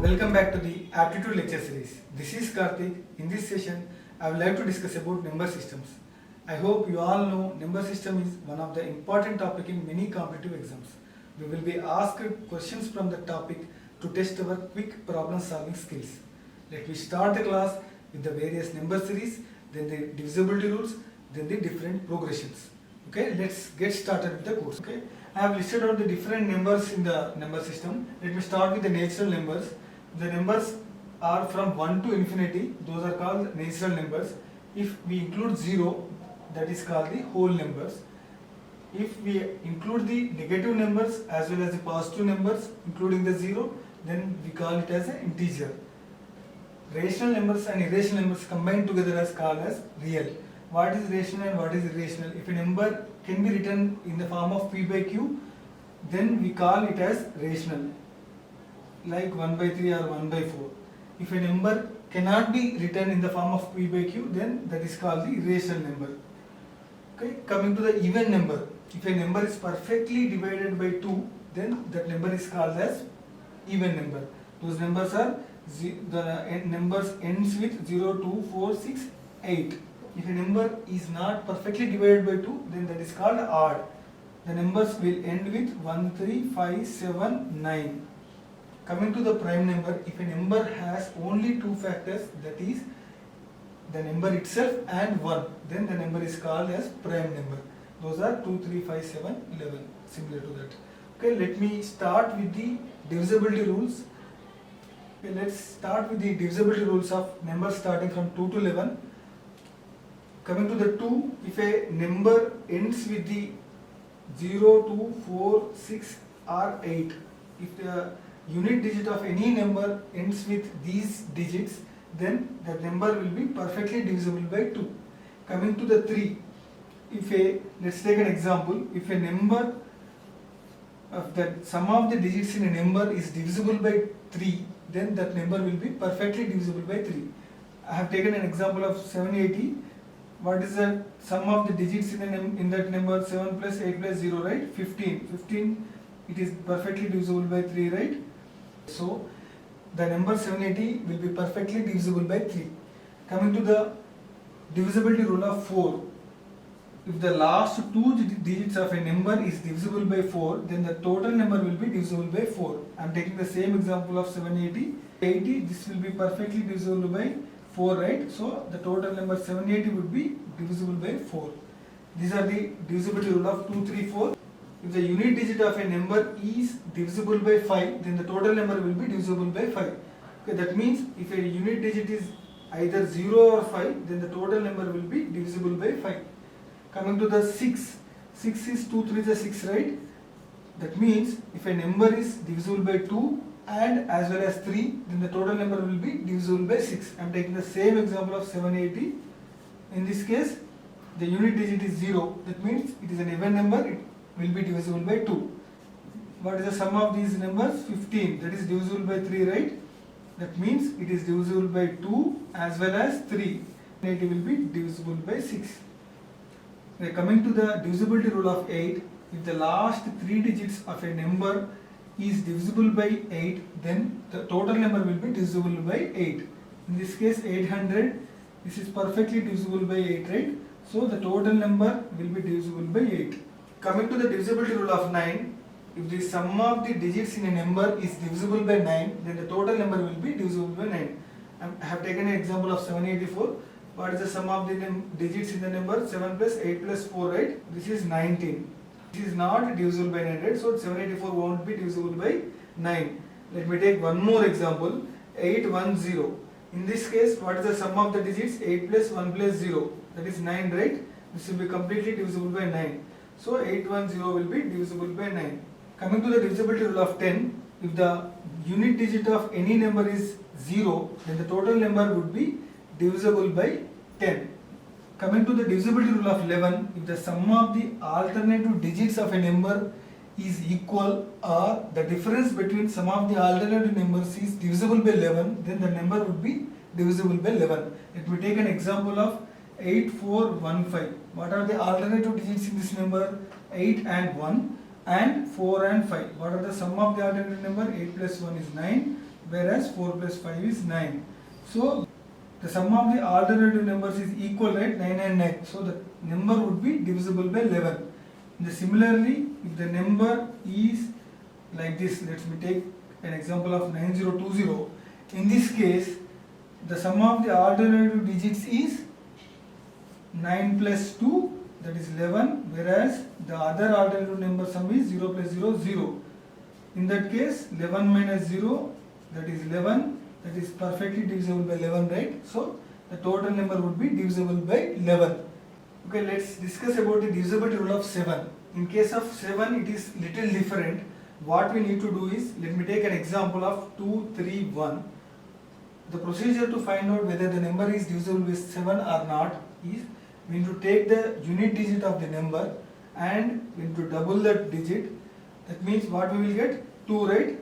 Welcome back to the Aptitude Lecture Series. This is Karthik. In this session, I would like to discuss about number systems. I hope you all know number system is one of the important topic in many competitive exams. We will be asked questions from the topic to test our quick problem solving skills. Let me start the class with the various number series, then the divisibility rules, then the different progressions. Okay, let's get started with the course. Okay, I have listed out the different numbers in the number system. Let me start with the natural numbers. The numbers are from 1 to infinity. Those are called natural numbers. If we include 0, that is called the whole numbers. If we include the negative numbers as well as the positive numbers, including the 0, then we call it as an integer. Rational numbers and irrational numbers combined together is called as real. What is rational and what is irrational? If a number can be written in the form of p by q, then we call it as rational, like 1 by 3 or 1 by 4. If a number cannot be written in the form of p by q, then that is called the irrational number. Okay, coming to the even number. If a number is perfectly divided by 2, then that number is called as even number. Those numbers are the numbers ends with 0, 2, 4, 6, 8. If a number is not perfectly divided by 2, then that is called odd. The numbers will end with 1, 3, 5, 7, 9. Coming to the prime number, if a number has only two factors, that is the number itself and 1, then the number is called as prime number. Those are 2, 3, 5, 7, 11, similar to that. Okay, let me start with the divisibility rules. Okay, let's start with the divisibility rules of numbers starting from 2 to 11. Coming to the 2, if a number ends with the 0, 2, 4, 6 or 8, if the unit digit of any number ends with these digits, then that number will be perfectly divisible by 2. Coming to the 3, let's take an example. If a number of the sum of the digits in a number is divisible by 3, then that number will be perfectly divisible by 3. I have taken an example of 780. What is the sum of the digits in that number? 7 plus 8 plus 0, right? 15. 15, it is perfectly divisible by 3, right? So the number 780 will be perfectly divisible by 3. Coming to the divisibility rule of 4. If the last two digits of a number is divisible by 4, then the total number will be divisible by 4. I am taking the same example of 780. 80, this will be perfectly divisible by 4, right? So the total number 780 would be divisible by 4. These are the divisibility rule of 2, 3, 4. If the unit digit of a number is divisible by 5, then the total number will be divisible by 5. Okay, that means if a unit digit is either 0 or 5, then the total number will be divisible by 5. Coming to the 6. 6 is 2, 3 is 6, right? That means if a number is divisible by 2 and as well as 3, then the total number will be divisible by 6. I am taking the same example of 780. In this case, the unit digit is 0. That means it is an even number. It will be divisible by 2. What is the sum of these numbers? 15. That is divisible by 3, right? That means it is divisible by 2 as well as 3. It will be divisible by 6. Now coming to the divisibility rule of 8, if the last 3 digits of a number is divisible by 8, then the total number will be divisible by 8. In this case 800, this is perfectly divisible by 8, right? So the total number will be divisible by 8. Coming to the divisibility rule of 9, if the sum of the digits in a number is divisible by 9, then the total number will be divisible by 9. I have taken an example of 784. What is the sum of the digits in the number? 7 plus 8 plus 4, right? This is 19. This is not divisible by 9, right? So 784 won't be divisible by 9. Let me take one more example. 810. In this case, what is the sum of the digits? 8 plus 1 plus 0. That is 9, right? This will be completely divisible by 9. So 810 will be divisible by 9. Coming to the divisibility rule of 10, if the unit digit of any number is 0, then the total number would be divisible by 10. Coming to the divisibility rule of 11, if the sum of the alternative digits of a number is equal or the difference between sum of the alternative numbers is divisible by 11, then the number would be divisible by 11. Let me take an example of 8415. What are the alternative digits in this number? 8 and 1 and 4 and 5. What are the sum of the alternative number? 8 plus 1 is 9, whereas 4 plus 5 is 9. So the sum of the alternative numbers is equal, right? 9 and 9. So the number would be divisible by 11. Similarly, if the number is like this, let me take an example of 9020. In this case, the sum of the alternative digits is 9 plus 2, that is 11, whereas the other alternative number sum is 0 plus 0, 0. In that case, 11 minus 0, that is 11, that is perfectly divisible by 11, right? So the total number would be divisible by 11. Okay, let's discuss about the divisibility rule of 7. In case of 7, it is little different. What we need to do is, let me take an example of 2, 3, 1. The procedure to find out whether the number is divisible by 7 or not is, we need to take the unit digit of the number and we need to double that digit. That means what we will get? 2, right?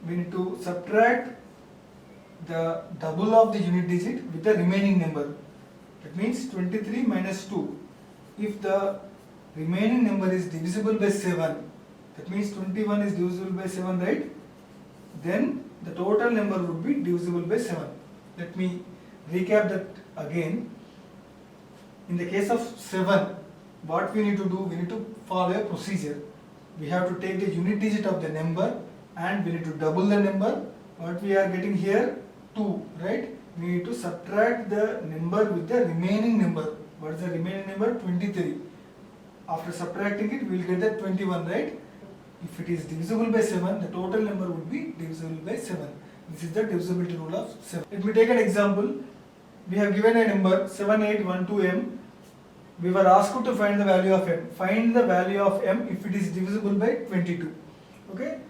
We need to subtract the double of the unit digit with the remaining number. That means 23 minus 2. If the remaining number is divisible by 7, that means 21 is divisible by 7, right? Then the total number would be divisible by 7. Let me recap that again. In the case of 7, what we need to do, we need to follow a procedure. We have to take the unit digit of the number and we need to double the number. What we are getting here? 2, right? We need to subtract the number with the remaining number. What is the remaining number? 23. After subtracting it, we will get the 21, right? If it is divisible by 7, the total number would be divisible by 7. This is the divisibility rule of 7. Let me take an example. We have given a number 7812m. We were asked to find the value of m. Find the value of m if it is divisible by 22. Okay?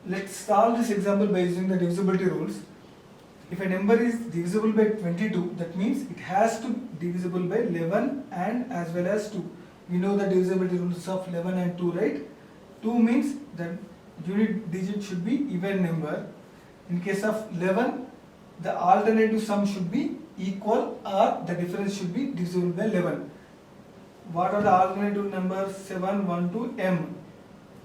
Let's solve this example by using the divisibility rules. If a number is divisible by 22, that means it has to be divisible by 11 and as well as 2. We know the divisibility rules of 11 and 2, right? 2 means the unit digit should be even number. In case of 11, the alternative sum should be equal or the difference should be divisible by 11. What are the alternative numbers? 7, 1 to m.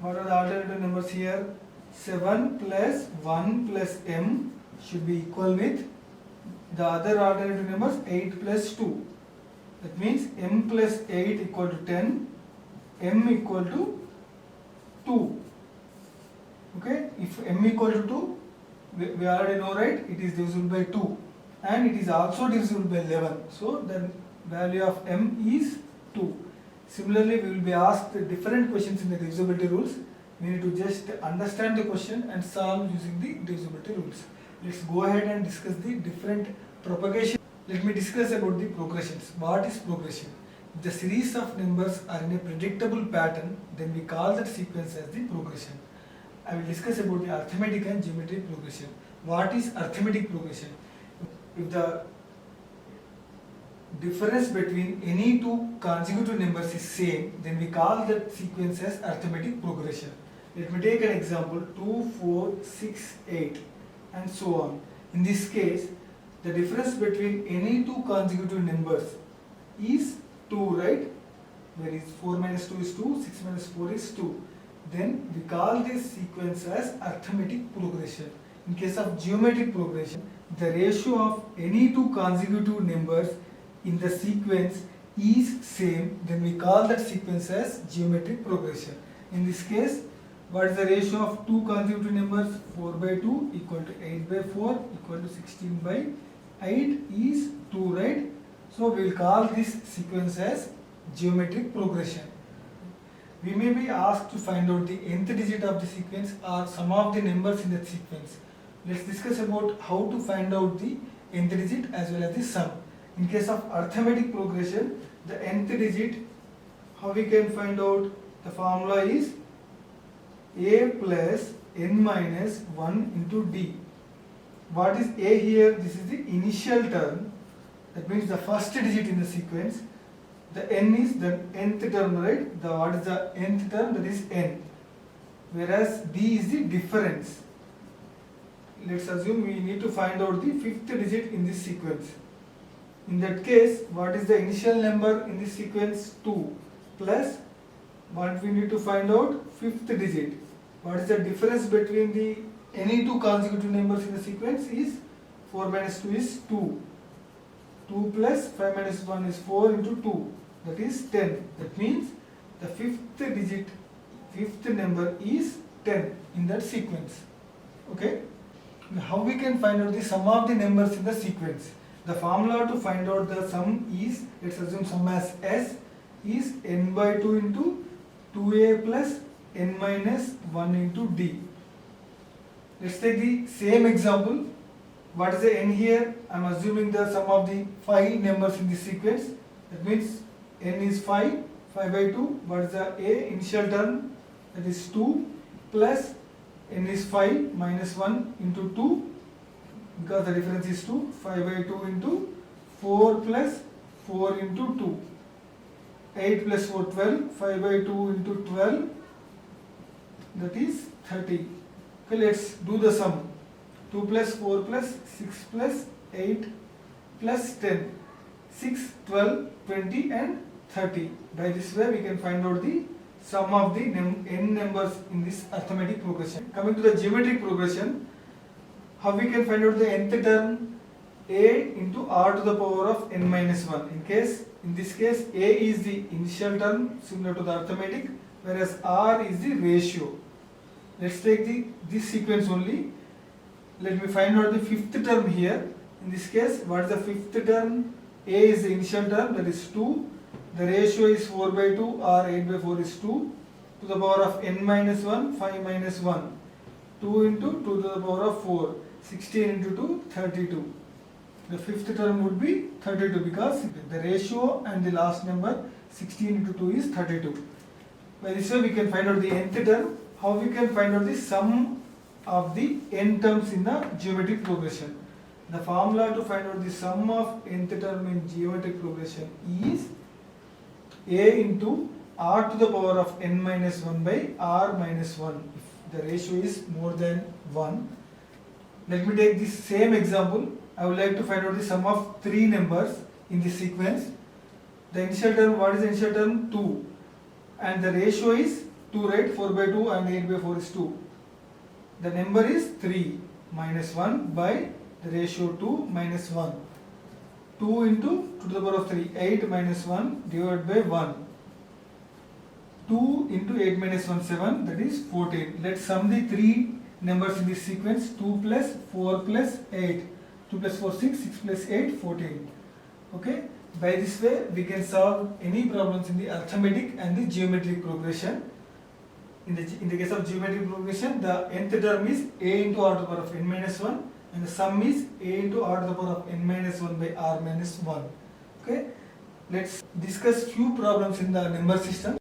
What are the alternative numbers here? 7 plus 1 plus m should be equal with the other alternative numbers 8 plus 2. That means m plus 8 equal to 10, m equal to 2. Okay, if m equal to 2, we already know, right, it is divisible by 2 and it is also divisible by 11. So the value of m is 2. Similarly, we will be asked different questions in the divisibility rules. We need to just understand the question and solve using the divisibility rules. Let's go ahead and discuss the different propagation. Let me discuss about the progressions. What is progression? If the series of numbers are in a predictable pattern, then we call that sequence as the progression. I will discuss about the arithmetic and geometric progression. What is arithmetic progression? If the difference between any two consecutive numbers is same, then we call that sequence as arithmetic progression. Let me take an example: 2, 4, 6, 8 and so on. In this case, the difference between any two consecutive numbers is 2, right? Where is 4 minus 2 is 2, 6 minus 4 is 2. Then we call this sequence as arithmetic progression. In case of geometric progression, the ratio of any two consecutive numbers in the sequence is same, then we call that sequence as geometric progression. In this case, what is the ratio of two consecutive numbers? 4 by 2 equal to 8 by 4 equal to 16 by 8 is 2, right? So we will call this sequence as geometric progression. We may be asked to find out the nth digit of the sequence or sum of the numbers in that sequence. Let's discuss about how to find out the nth digit as well as the sum. In case of arithmetic progression, the nth digit, how we can find out? The formula is a plus n minus 1 into d. What is a here? This is the initial term. That means the first digit in the sequence. The n is the nth term, right? What is the nth term? That is n. Whereas d is the difference. Let's assume we need to find out the fifth digit in this sequence. In that case, what is the initial number in this sequence? 2 plus what we need to find out? Fifth digit. What is the difference between the any two consecutive numbers in the sequence is 4 minus 2 is 2. 2 plus 5 minus 1 is 4 into 2, that is 10. That means the fifth number is 10 in that sequence. Okay. Now how we can find out the sum of the numbers in the sequence? The formula to find out the sum is, let's assume sum as S is n by 2 into 2a plus n minus 1 into d. Let's take the same example. What is the n here? I am assuming the sum of the 5 numbers in this sequence. That means n is 5 by 2. What is the a? Initial term, that is 2, plus n is 5 minus 1 into 2, because the difference is 2. 5 by 2 into 4 plus 4 into 2. 8 plus 4, 12. 5 by 2 into 12, that is 30. Okay, let's do the sum. 2 plus 4 plus 6 plus 8 plus 10. 6, 12, 20 and 30. By this way we can find out the sum of the n numbers in this arithmetic progression. Coming to the geometric progression, how we can find out the nth term? A into r to the power of n minus 1. In this case a is the initial term similar to the arithmetic, whereas r is the ratio. Let's take this sequence only. Let me find out the fifth term here. In this case, what is the fifth term? A is the initial term, that is 2. The ratio is 4 by 2 or 8 by 4 is 2. To the power of n minus 1, 5 minus 1. 2 into 2 to the power of 4. 16 into 2, 32. The fifth term would be 32 because the ratio and the last number 16 into 2 is 32. By this way we can find out the nth term. How we can find out the sum of the n terms in the geometric progression? The formula to find out the sum of nth term in geometric progression is a into r to the power of n minus 1 by r minus 1 if the ratio is more than 1. Let me take this same example. I would like to find out the sum of 3 numbers in this sequence. The initial term, what is the initial term? 2. And the ratio is 2, right? 4 by 2 and 8 by 4 is 2. The number is 3 minus 1 by the ratio 2 minus 1. 2 into 2 to the power of 3, 8 minus 1 divided by 1. 2 into 8 minus 1, 7, that is 14. Let's sum the 3 numbers in this sequence. 2 plus 4 plus 8. 2 plus 4, 6, 6 plus 8, 14. Okay. By this way we can solve any problems in the arithmetic and the geometric progression. In the case of geometric progression, the nth term is a into r to the power of n minus 1 and the sum is a into r to the power of n minus 1 by r minus 1. Okay. Let's discuss few problems in the number system.